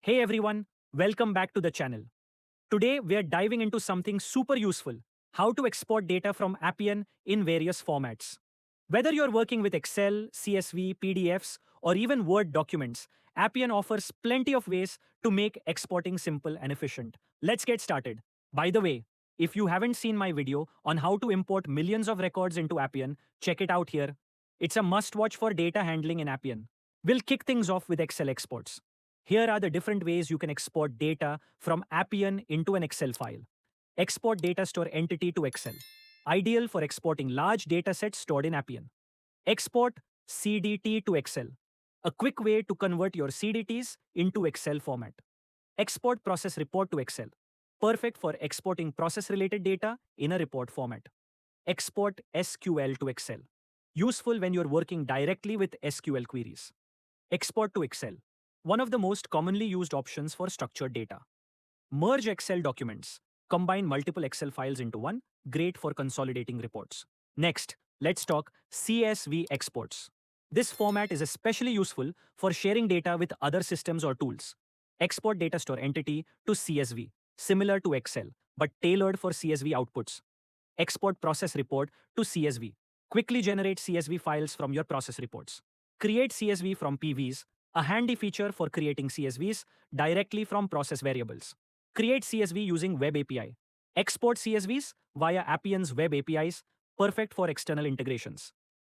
Hey everyone, welcome back to the channel. Today we are diving into something super useful, how to export data from Appian in various formats. Whether you're working with Excel, CSV, PDFs, or even Word documents, Appian offers plenty of ways to make exporting simple and efficient. Let's get started. By the way, if you haven't seen my video on how to import millions of records into Appian, check it out here. It's a must-watch for data handling in Appian. We'll kick things off with Excel exports. Here are the different ways you can export data from Appian into an Excel file. Export data store entity to Excel. Ideal for exporting large datasets stored in Appian. Export CDT to Excel. A quick way to convert your CDTs into Excel format. Export process report to Excel. Perfect for exporting process-related data in a report format. Export SQL to Excel. Useful when you're working directly with SQL queries. Export to Excel. One of the most commonly used options for structured data. Merge Excel documents. Combine multiple Excel files into one. Great for consolidating reports. Next, let's talk CSV exports. This format is especially useful for sharing data with other systems or tools. Export data store entity to CSV, similar to Excel, but tailored for CSV outputs. Export process report to CSV. Quickly generate CSV files from your process reports. Create CSV from PVs, a handy feature for creating CSVs directly from process variables. Create CSV using Web API. Export CSVs via Appian's Web APIs, perfect for external integrations.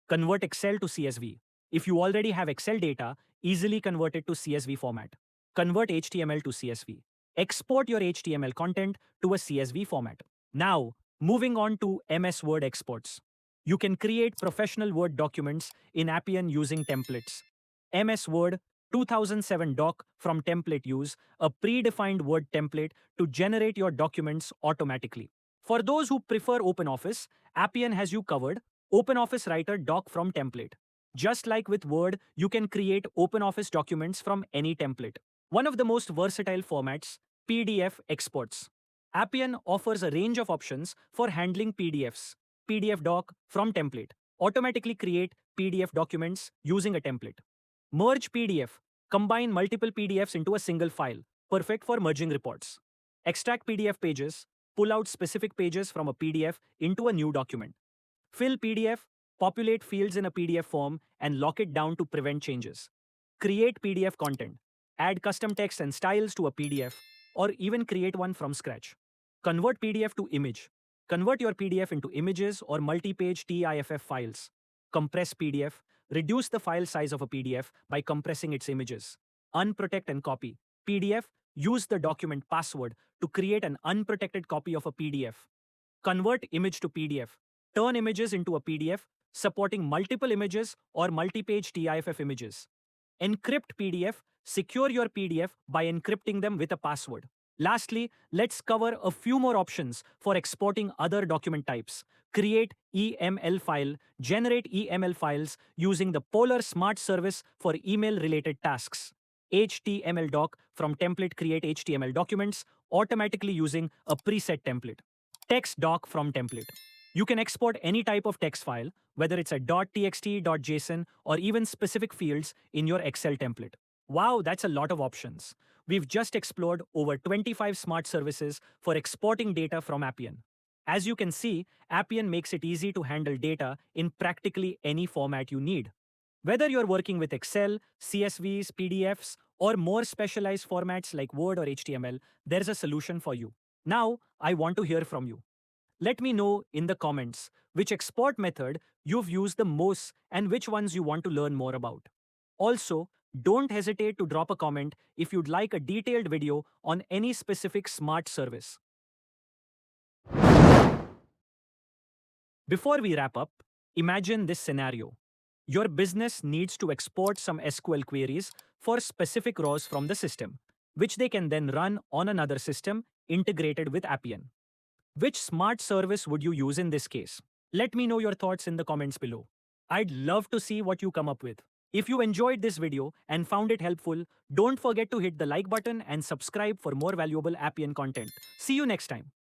Convert Excel to CSV. If you already have Excel data, easily convert it to CSV format. Convert HTML to CSV. Export your HTML content to a CSV format. Now, moving on to MS Word exports. You can create professional Word documents in Appian using templates. MS Word 2007 doc from template use a predefined Word template to generate your documents automatically. For those who prefer OpenOffice, Appian has you covered. OpenOffice Writer doc from template. Just like with Word, you can create OpenOffice documents from any template. One of the most versatile formats, PDF exports. Appian offers a range of options for handling PDFs. PDF doc from template. Automatically create PDF documents using a template. Merge PDF. Combine multiple PDFs into a single file. Perfect for merging reports. Extract PDF pages. Pull out specific pages from a PDF into a new document. Fill PDF. Populate fields in a PDF form and lock it down to prevent changes. Create PDF content. Add custom text and styles to a PDF or even create one from scratch. Convert PDF to image. Convert your PDF into images or multi-page TIFF files. Compress PDF. Reduce the file size of a PDF by compressing its images. Unprotect and copy. PDF. Use the document password to create an unprotected copy of a PDF. Convert image to PDF. Turn images into a PDF, supporting multiple images or multi-page TIFF images. Encrypt PDF. Secure your PDF by encrypting them with a password. Lastly, let's cover a few more options for exporting other document types. Create EML file. Generate EML files using the Polar Smart Service for email-related tasks. HTML doc from template. Create HTML documents automatically using a preset template. Text doc from template. You can export any type of text file, whether it's a .txt, .json, or even specific fields in your Excel template. Wow, that's a lot of options. We've just explored over 25 smart services for exporting data from Appian. As you can see, Appian makes it easy to handle data in practically any format you need. Whether you're working with Excel, CSVs, PDFs, or more specialized formats like Word or HTML, there's a solution for you. Now, I want to hear from you. Let me know in the comments which export method you've used the most and which ones you want to learn more about. Also, don't hesitate to drop a comment if you'd like a detailed video on any specific smart service. Before we wrap up, imagine this scenario. Your business needs to export some SQL queries for specific rows from the system, which they can then run on another system integrated with Appian. Which smart service would you use in this case? Let me know your thoughts in the comments below. I'd love to see what you come up with. If you enjoyed this video and found it helpful, don't forget to hit the like button and subscribe for more valuable Appian content. See you next time.